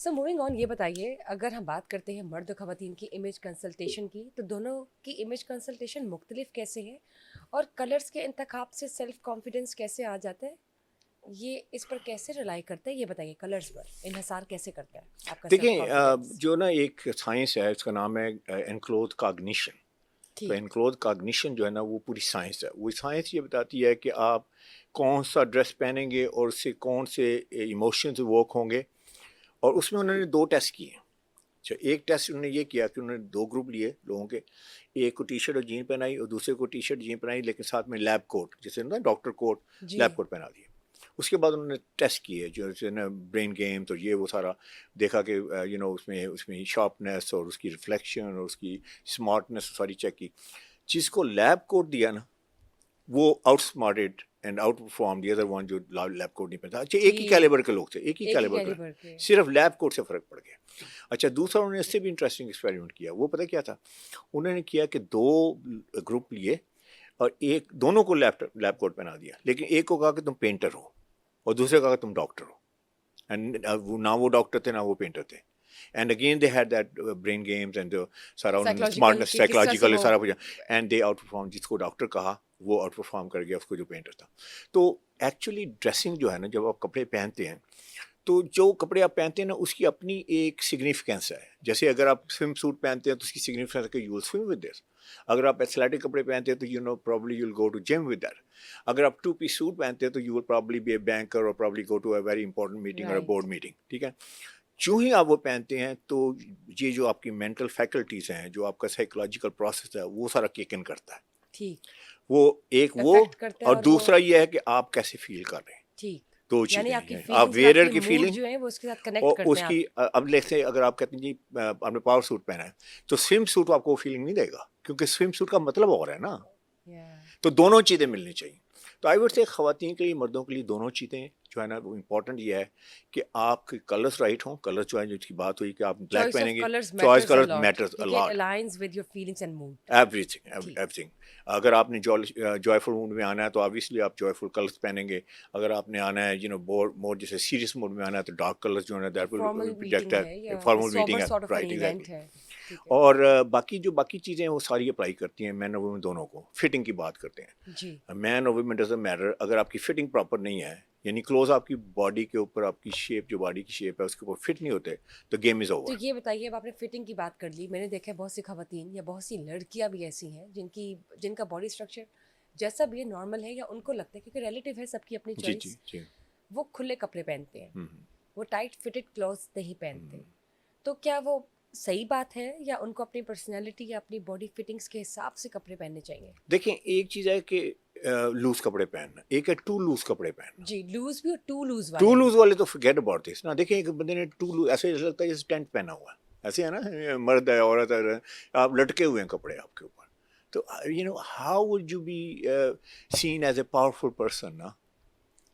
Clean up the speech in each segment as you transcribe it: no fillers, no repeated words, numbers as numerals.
So moving on, یہ بتائیے اگر ہم بات کرتے ہیں مرد و خواتین کی امیج کنسلٹیشن کی، تو دونوں کی امیج کنسلٹیشن مختلف کیسے ہے، اور کلرز کے انتخاب سے سیلف کانفیڈنس کیسے آ جاتا ہے، یہ اس پر کیسے رلائی کرتا ہے، یہ بتائیے کلرز پر انحصار کیسے کرتا ہے آپ کا سیلف دیکھیں کانفیڈنس؟ جو نا ایک سائنس ہے، اس کا نام ہے انکلوز کاگنیشن. تو ٹھیک. انکلوز کاگنیشن جو ہے نا وہ پوری سائنس ہے. وہ سائنس یہ بتاتی ہے کہ آپ کون سا ڈریس پہنیں گے اور اس سے کون سے ایموشنز ورک ہوں گے. اور اس میں انہوں نے 2 ٹیسٹ کیے. اچھا، ایک ٹیسٹ انہوں نے یہ کیا کہ انہوں نے 2 گروپ لیے لوگوں کے، ایک کو ٹی شرٹ اور جین پہنائی اور دوسرے کو ٹی شرٹ جین پہنائی لیکن ساتھ میں لیب کوٹ، جیسے نا ڈاکٹر کوٹ، جی. لیب کوٹ پہنا دیے. اس کے بعد انہوں نے ٹیسٹ کیے جو نا برین گیمز اور یہ وہ سارا دیکھا کہ اس میں شارپنیس اور اس کی ریفلیکشن اور اس کی اسمارٹنیس ساری چیک کی. جس کو لیب کوٹ دیا نا وہ outsmarted and outperform the other one جو لیب کوٹ نہیں پہنتا. اچھا، ایک ہی کیلیبر کے لوگ تھے، ایک ہی کیلیبر کے، صرف لیب کوٹ سے فرق پڑ گیا. اچھا، دوسرا انہوں نے اس سے بھی انٹرسٹنگ ایکسپیریمنٹ کیا. وہ پتہ کیا تھا؟ انہوں نے کیا کہ 2 گروپ لیے اور ایک دونوں کو لیب کوٹ پہنا دیا، لیکن ایک کو کہا کہ تم پینٹر ہو اور دوسرے کو کہا کہ تم ڈاکٹر ہو. اینڈ نہ وہ ڈاکٹر تھے نہ وہ پینٹر تھے. And again they had that brain games and سارا اسمارٹنس سائیکولوجیکل سارا کچھ، اینڈ دے آؤٹ پرفارم. جس کو ڈاکٹر کہا وہ آؤٹ پرفارم کر گیا اس کو جو پینٹر تھا. تو ایکچولی ڈریسنگ جو ہے نا، جب آپ کپڑے پہنتے ہیں تو جو کپڑے آپ پہنتے ہیں نا اس کی اپنی ایک سگنیفیکینس ہے. جیسے اگر آپ سوئم سوٹ پہنتے ہیں تو اس کی سگنیفیکینس ہے کہ یو ول سوئم ود دس. اگر آپ ایتھلیٹک کپڑے پہنتے ہیں تو probably you will go to gym with that. اگر آپ 2 پیس سوٹ پہنتے ہیں تو you will probably be a banker اور probably go to a very important meeting اور بورڈ میٹنگ. ٹھیک ہے. جو ہی آپ وہ پہنتے ہیں تو یہ جو آپ کی مینٹل فیکلٹیز ہیں، جو آپ کا سائیکولوجیکل پروسیس ہے، وہ سارا کیک ان کرتا ہے. ٹھیک. وہ ایک وہ، اور دوسرا یہ ہے کہ آپ کیسے فیل کر رہے ہیں. ٹھیک. 2 یعنی چیزیں آپ کی ہیں. آپ فیلنگز اور آپ ویئرر کے کی موڈ فیلنگ جو ہیں وہ اس کے ساتھ کنیکٹ اور کرتے اس ہیں کی اب لیتے اگر آپ کہتے ہیں جی آپ نے پاور سوٹ پہنا ہے تو سوئم سوٹ آپ کو وہ فیلنگ نہیں دے گا، کیونکہ سوئم سوٹ کا مطلب اور ہے نا. تو دونوں چیزیں ملنی چاہیے. تو آئی وڈ سے خواتین کے لیے مردوں کے لیے دونوں چیزیں جو ہے نا وہ امپورٹنٹ یہ ہے کہ آپ کے کلرس رائٹ ہوں. کلر جو ہے جس کی بات ہوئی کہ آپ بلیک پہنیں گے، choice colour matters a lot. Everything. اگر آپ نے جوائے فل موڈ میں آنا ہے تو آبویسلی آپ جوائے فل کلرس پہنیں گے. اگر آپ نے آنا ہے مور جیسے سیریس موڈ میں آنا ہے تو ڈارک کلرس جو ہے نا دیٹ ول پروجیکٹ ہے. فارمل میٹنگ ہے، رائٹ، ایگزیکٹلی. اور باقی چیزیں وہ ساری اپلائی کرتی ہیں مین اور ویمن دونوں کو. فٹنگ کی بات کرتے ہیں، مین اور ویمن ڈزنٹ میٹر. اگر آپ کی فٹنگ پراپر نہیں ہے، یعنی کلوز آپ کی باڈی کے اوپر، آپ کی شیپ جو باڈی کی شیپ ہے اس کے اوپر فٹ نہیں ہوتے تو گیم از اوور. تو یہ بتائیے، اب آپ نے فٹنگ کی بات کر لی، میں نے دیکھا ہے بہت سی خواتین یا بہت سی لڑکیاں بھی ایسی ہیں جن کا باڈی اسٹرکچر جیسا بھی ہے نارمل ہے، یا ان کو لگتا ہے کیونکہ ریلیٹیو ہے سب کی اپنی چوائس، وہ کھلے کپڑے پہنتے ہیں، وہ ٹائٹ فٹڈ کلوتھس نہیں پہنتے. تو کیا وہ صحیح بات ہے، یا ان کو اپنی پرسنالٹی یا اپنی باڈی فٹنگس کے حساب سے کپڑے پہننے چاہیے؟ دیکھیں، ایک چیز ہے کہ لوز کپڑے پہننا، ایک ہے ٹو لوز کپڑے پہننا. جی، لوز بھی اور ٹو لوز والے تو فارگیٹ اباؤٹ دس نا. دیکھیں ایک بندے نے ٹو لوز ایسے لگتا ہے جیسے ٹینٹ پہنا ہوا ہے، ایسے ہے نا، مرد ہے عورت ہے، آپ لٹکے ہوئے ہیں کپڑے آپ کے اوپر. تو how would you be seen as a powerful person نا.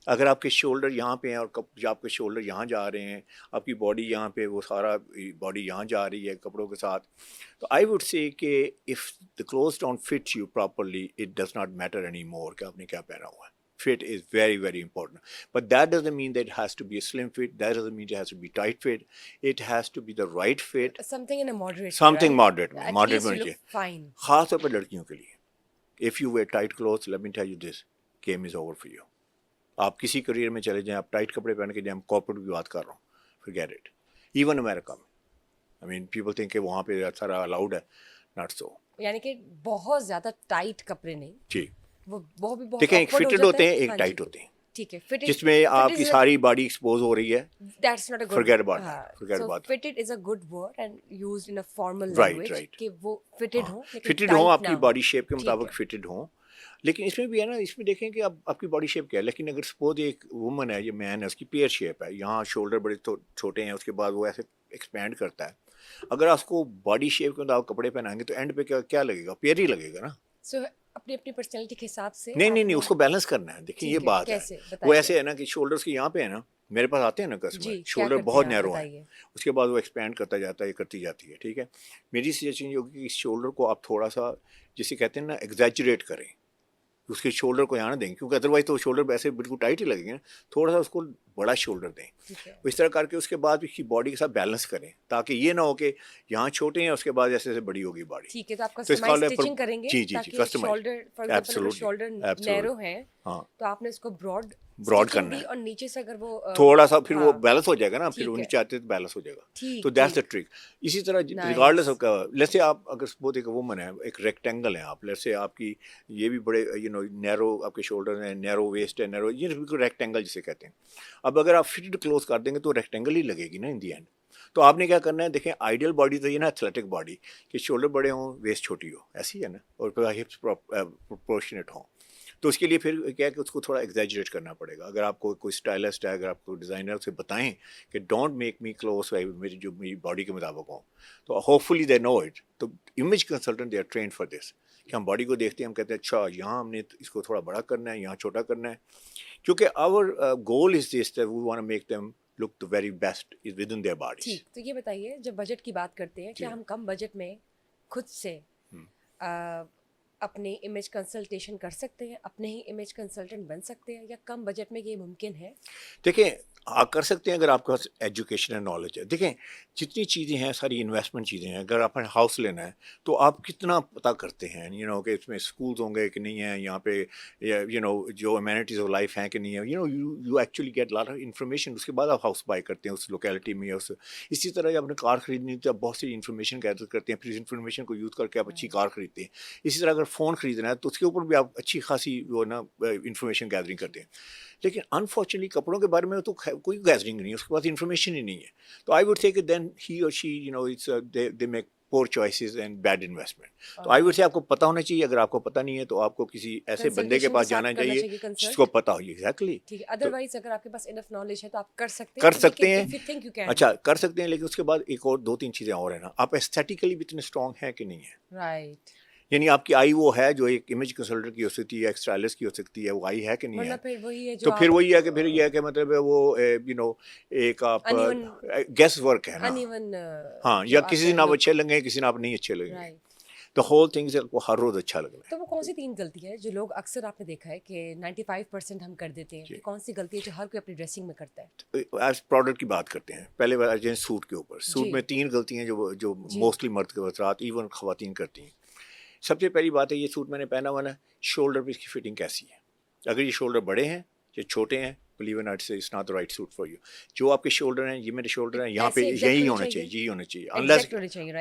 اگر آپ کے شولڈر یہاں پہ ہیں اور آپ کے شولڈر یہاں جا رہے ہیں، آپ کی باڈی یہاں پہ، وہ سارا باڈی یہاں جا رہی ہے کپڑوں کے ساتھ، تو آئی وڈ سے کہ if the clothes don't fit you properly it does not matter anymore کہ آپ نے کیا پہنا ہوا ہے. Fit is very, very important. But that doesn't mean that it has to be a slim fit. That doesn't mean it has to be tight fit. It has to be the right fit. Something in a moderate way, Something right? moderate. At Moderate least you ہونا look چاہیے. fine. خاص طور پر لڑکیوں کے لیے. If you wear tight clothes, let me tell you this, game is over for you. آپ کسی career میں چلے جائیں، آپ ٹائٹ کپڑے پہن کے جائیں، کارپوریٹ کی بات کر رہا ہوں، forget it. Even America میں. I mean, people think کہ وہاں پہ سارا الاؤڈ ہے. Not so. یعنی کہ بہت زیادہ ٹائٹ کپڑے نہیں. جی. وہ بھی بہت دیکھیں، ایک awkward ہو فٹڈ جاتا ہوتے ہے. ہیں، ایک ٹائٹ ہوتے ہیں. ٹھیک ہے. فٹڈ جس میں آپ کی ساری باڈی ایکسپوز ہو رہی ہے. That's not a good. Forget about that. Forget so about that. fitted is a good word and used in a formal Right, language. right. کہ وہ fitted ہوں لیکن فٹڈ ہوں، آپ کی باڈی شیپ کے ٹھیک مطابق ہے. فٹڈ ہوں. لیکن اس میں بھی ہے نا، اس میں دیکھیں کہ اب آپ کی باڈی شیپ کیا ہے. لیکن اگر سپوز ایک وومن ہے، یہ مین ہے، اس کی پیئر شیپ ہے، یہاں شولڈر بڑے چھوٹے ہیں، اس کے بعد وہ ایسے ایکسپینڈ کرتا ہے. اگر آپ کو باڈی شیپ کے مطابق کپڑے پہنائیں گے تو اینڈ پہ کیا لگے گا؟ پیئر ہی لگے گا نا. سو اپنی اپنی پرسنالٹی کے حساب سے نہیں، اس کو بیلنس کرنا ہے. دیکھیں یہ بات ہے، وہ ایسے ہے نا کہ شولڈرس کے یہاں پہ ہے نا، میرے پاس آتے ہیں نا کسٹمر، شولڈر بہت نیرو ہے، اس کے بعد وہ ایکسپینڈ کرتا جاتا ہے، کرتی جاتی ہے. ٹھیک ہے. میری سجیشن یہ ہوگی کہ اس شولڈر کو آپ تھوڑا سا جسے کہتے ہیں نا ایگزیجریٹ کریں. اس کے شولڈر کو یہاں نہ دیں کیونکہ ادروائز تو شولڈر ایسے بالکل ٹائٹ ہی لگیں گے. تھوڑا سا اس کو بڑا شولڈر دیں. اس طرح کر کے اس کے بعد اس کی باڈی کے ساتھ بیلنس کریں تاکہ یہ نہ ہو کہ یہاں چھوٹے ہیں اس کے بعد جیسے جیسے بڑی ہوگی باڈی. ٹھیک ہے, تو آپ کسٹمائز اسٹچنگ کریں گے جی جی جی کسٹمائز شولڈر نیرو ہے تو آپ نے اس کو براڈ کرنا ہے اور نیچے سے اگر وہ تھوڑا سا پھر وہ بیلنس ہو جائے گا نا, پھر وہ نیچے آتے تو بیلنس ہو جائے گا. تو دیٹس دا ٹرک. اسی طرح ریگارڈلیس آف لیٹس سے آپ اگر بہت ایک وومن ہے, ایک ریکٹینگل ہے آپ, لیٹس سے آپ کی یہ بھی بڑے نیرو آپ کے شولڈر ہیں, نیرو ویسٹ ہے, نیرو یہ بالکل ریکٹینگل جسے کہتے ہیں. اب اگر آپ فٹڈ کلوز کر دیں گے تو ریکٹینگل ہی لگے گی نا ان دی اینڈ. تو آپ نے کیا کرنا ہے, دیکھیں آئیڈیل باڈی تو یہ نا ایتھلیٹک باڈی کہ شولڈر بڑے ہوں ویسٹ چھوٹی ہو, ایسی ہے نا, اور ہپس پروپورشنیٹ ہوں. تو اس کے لیے پھر کیا ہے کہ اس کو تھوڑا ایگزیجریٹ کرنا پڑے گا. اگر آپ کو کوئی اسٹائلسٹ ہے, اگر آپ کو ڈیزائنر سے بتائیں کہ ڈونٹ میک می کلوز میری جو میری باڈی کے مطابق ہوں, تو hopefully they know it. تو image consultant they are trained for this کہ ہم باڈی کو دیکھتے ہیں, ہم کہتے ہیں اچھا یہاں ہم نے اس کو تھوڑا بڑا کرنا ہے, یہاں چھوٹا کرنا ہے, کیونکہ our goal is this that we want to make them look the very best as within their bodies. ٹھیک, تو یہ بتائیے جب بجٹ کی بات کرتے ہیں کیا ہم کم بجٹ میں خود سے اپنی امیج کنسلٹیشن کر سکتے ہیں, اپنے ہی امیج کنسلٹنٹ بن سکتے ہیں, یا کم بجٹ میں یہ ممکن ہے؟ دیکھیں آپ کر سکتے ہیں اگر آپ کے پاس ایجوکیشن اینڈ نالج ہے. دیکھیں جتنی چیزیں ہیں ساری انویسٹمنٹ چیزیں ہیں. اگر آپ نے ہاؤس لینا ہے تو آپ کتنا پتہ کرتے ہیں کہ اس میں اسکولز ہوں گے کہ نہیں ہیں, یہاں پہ جو امینٹیز آف لائف ہیں کہ نہیں ہیں, you actually get lot of information. اس کے بعد آپ ہاؤس بائی کرتے ہیں اس لوکیلٹی میں. اسی طرح آپ نے کار خریدنی تو آپ بہت سی انفارمیشن گیدر کرتے ہیں, پھر اس انفارمیشن کو یوز کر کے آپ اچھی کار خریدتے ہیں. اسی طرح اگر فون خریدنا ہے تو اس کے اوپر بھی آپ اچھی خاصی انفارمیشن گیدرنگ کرتے ہیں. لیکن انفارچونیٹلی کپڑوں کے بارے میں تو کوئی گیدرنگ نہیں ہے, اس کے پاس انفارمیشن ہی نہیں ہے. تو آئی ووڈ سے کہ دین ہی اور شی دے میک پور چوائسیز اینڈ بیڈ انویسٹمنٹ. تو آئی ووڈ سے آپ کو پتہ ہونا چاہیے. اگر آپ کو پتہ نہیں ہے تو آپ کو کسی ایسے بندے کے پاس جانا چاہیے جس کو پتہ ہو. ایگزیکٹلی. ادروائز اگر آپ کے پاس انف نالج ہے تو آپ کر سکتے ہیں. اچھا کر سکتے ہیں, لیکن اس کے بعد ایک اور 2-3 چیزیں اور ہیں نا, آپ ایستھیٹیکلی بھی اتنے اسٹرانگ ہیں کہ نہیں ہیں. رائٹ. یعنی آپ کی آئی وہ ہے جو ایک امیج کنسلٹنٹ کی ہو سکتی ہے, ایک اسٹائلسٹ کی ہو سکتی ہے, وہ آئی ہے کہ نہیں ہے. تو پھر وہی ہے کہ پھر یہ ہے کہ مطلب وہ ایک آپ گیس ورک ہے نا. ہاں, یا کسی دن آپ اچھے لگیں, کسی دن آپ نہیں اچھے لگیں. تو ہول تھنگز کو ہر روز اچھا لگنا ہے. تو وہ کون سی 3 غلطی ہے جو لوگ اکثر آپ نے دیکھا ہے کہ 95% ہم کر دیتے ہیں, کہ کون سی غلطی ہے جو ہر کوئی اپنی ڈریسنگ میں کرتا ہے؟ ایز پروڈکٹ کی بات کرتے ہیں. پہلے بات جائیں سوٹ کے اوپر. سوٹ میں 3 غلطیاں جو موسٹلی مرد کے وقت ایون خواتین کرتی ہیں. سب سے پہلی بات ہے یہ سوٹ میں نے پہنا ہوا نا, شولڈر پہ اس کی فٹنگ کیسی ہے. اگر یہ شولڈر بڑے ہیں یا چھوٹے ہیں, بلیو ان اٹ سے it's not the right suit for you. جو آپ کے شولڈر ہیں, یہ میرے شولڈر ہیں, یہاں پہ یہی ہونا چاہیے, یہی ہونا چاہیے.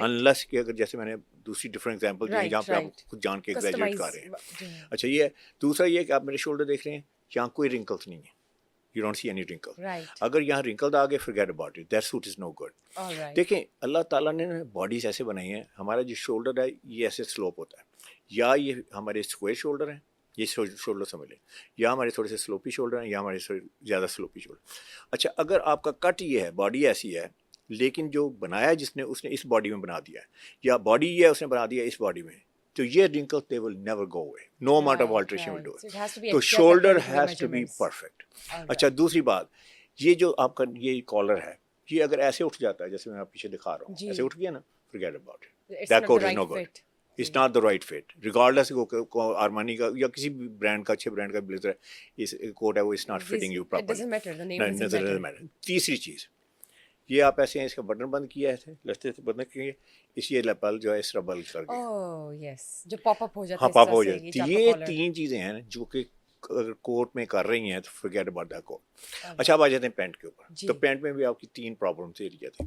انلیس کہ اگر جیسے میں نے دوسری ڈفرنٹ ایگزامپل دی ہیں جہاں پہ آپ خود جان کے ایگزیجریٹ کر رہے ہیں. اچھا یہ ہے. دوسرا یہ ہے کہ آپ میرے شولڈر دیکھ رہے ہیں, یہاں کوئی رنکلس نہیں ہے. You don't see any wrinkle. اگر یہاں رنکل آ گئے forget about it. That suit is no good. دیکھیں اللہ تعالیٰ نے باڈیز ایسے بنائی ہیں, ہمارا جو شولڈر ہے یہ ایسے سلوپ ہوتا ہے, یا یہ ہمارے اسکوئر شولڈر ہیں, یہ شولڈر سمجھ لیں, یا ہمارے تھوڑے سے سلوپی شولڈر ہیں, یا ہمارے زیادہ سلوپی شولڈر. اچھا اگر آپ کا کٹ یہ ہے, باڈی ایسی ہے, لیکن جو بنایا جس نے اس نے اس باڈی میں بنا دیا ہے, یا باڈی یہ ہے اس نے بنا دیا اس باڈی میں, تو یہ wrinkles they will never go away. No amount of alteration will do it. تو shoulder has to be perfect. اچھا دوسری بات, یہ جو آپ کا یہ کالر ہے, یہ اگر ایسے اٹھ جاتا ہے جیسے میں آپ پیچھے دکھا رہا ہوں, ایسے اٹھ گیا نا, forget about it. That coat is no good. It's not the right fit. Regardless آرمانی کا یا کسی بھی برانڈ کا, اچھے برانڈ کا بلیزر ہے, اس کوٹ ہے وہ it's not fitting you properly. It doesn't matter. The name doesn't matter. تیسری چیز, یہ آپ ایسے ہیں, اس کا بٹن بند کیا ہے, لستے سے بند کیے, اس یہ لیپل جو ہے اس طرح بل کر گیا, جو پاپ اپ ہو جاتا ہے. ہاں پاپ ہو جاتی. یہ 3 چیزیں ہیں جو کہ اگر کوٹ میں کر رہی ہیں تو forget about that coat. اچھا اب آ جاتے ہیں پینٹ کے اوپر. تو پینٹ میں بھی آپ کی 3 پرابلمس ایریا تھے.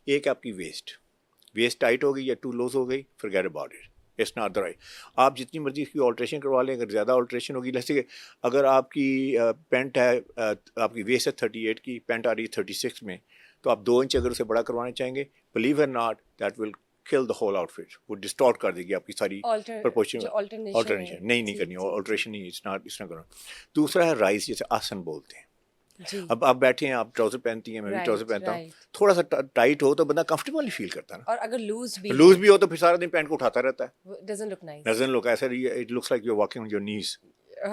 ایک آپ کی ویسٹ ٹائٹ ہو گئی یا ٹو لوز ہو گئی, forget about it. It's not the right. آپ جتنی مرضی اس کی آلٹریشن کروا لیں, اگر زیادہ آلٹریشن ہوگی, جیسے کہ اگر آپ کی پینٹ ہے, آپ کی ویسٹ ہے 38 کی, پینٹ آ رہی ہے 36 میں, تو آپ 2 انچ اگر اسے بڑا کروانا چاہیں گے, believe or not, that will kill the whole outfit. وہ ڈسٹارٹ کر دے گی آپ کی ساری پرپورشن. آلٹرنیشن نہیں کرنی, آلٹریشن نہیں, اس طرح کرنا. دوسرا ہے رائز, جیسے آسن بولتے ہیں. اب آپ بیٹھے ہیں, آپ ٹراؤزر پہنتی ہیں, میں بھی ٹراؤزر پہنتا ہوں, تھوڑا سا ٹائٹ ہو تو بندہ کمفرٹیبل فیل کرتا ہے نا. اور اگر لوز بھی ہو تو پھر سارا دن پینٹ کو اٹھاتا رہتا ہے. doesn't look ایسا, it looks like you're walking on your knees.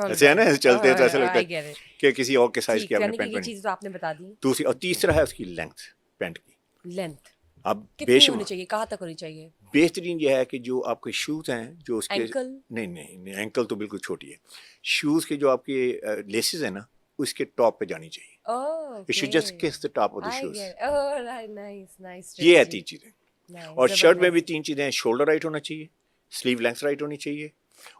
ایسے ہے نا, ایسے چلتے ہیں تو ایسا لگتا ہے کہ کسی اور کے سائز کی آپ نے پینٹ پہنی. چیز تو آپ نے بتا دی. دوسری اور تیسرا ہے اس کی لینتھ, پینٹ کی لینتھ. اب کتنی ہونی چاہیے, کہاں تک ہونی چاہیے؟ بہترین یہ ہے کہ جو آپ کے شوز ہیں جو اس کے اینکل؟ نہیں اینکل تو بالکل چھوٹی ہے. شوز کے جو آپ کے لیسز ہیں نا اس کے ٹاپ پہ جانی چاہیے. It should just kiss the top of the shoes. یہ ہے 3 چیزیں. اور شرٹ میں بھی 3 چیزیں ہیں, شولڈر رائٹ ہونا چاہیے, سلیو لینتھ رائٹ ہونی چاہیے,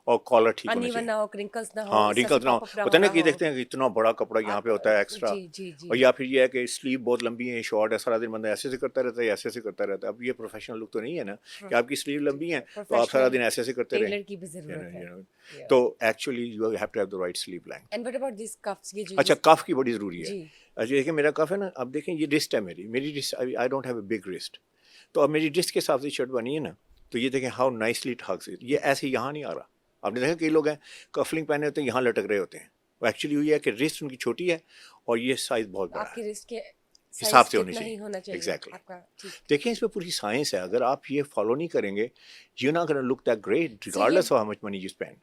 اور کالر ٹھیک ہونا چاہیے. رنکلز نہ ہو. ہاں رنکلز نہ ہو. ہوتا ہے نا کہ دیکھتے ہیں کہ اتنا بڑا کپڑا یہاں پہ ہوتا ہے ایکسٹرا, اور یا پھر یہ ہے کہ سلیو بہت لمبی ہے, شارٹ ہے, سارا دن بندہ ایسے سے کرتا رہتا ہے, ایسے سے کرتا رہتا ہے. اب یہ پروفیشنل لک تو نہیں ہے نا کہ آپ کی سلیو لمبی ہیں تو آپ سارا دن ایسے سے کرتے رہیں. تو actually you have to have the right sleeve length. اچھا کف کی بڑی ضروری ہے. اچھا دیکھیں میرا کف ہے نا, اب دیکھیں یہ رسٹ ہے میری wrist, I don't have a big wrist. تو اب میری رسٹ کے حساب سے شرٹ بنی ہے نا, تو یہ دیکھیں how nicely it hugs it. یہ ایسے یہاں نہیں آ رہا. آپ نے دیکھا کئی لوگ ہیں کفلنگ پہنے ہوتے ہیں یہاں لٹک رہے ہوتے ہیں, وہ ایکچولی یہ ہے کہ رسٹ ان کی چھوٹی ہے اور یہ سائز بہت بڑا ہے, حساب سے ہونی چاہیے. ایگزیکٹلی. دیکھیں اس پہ پوری سائنس ہے. اگر آپ یہ فالو نہیں کریں گے, you not gonna look that great regardless of how much money you spend.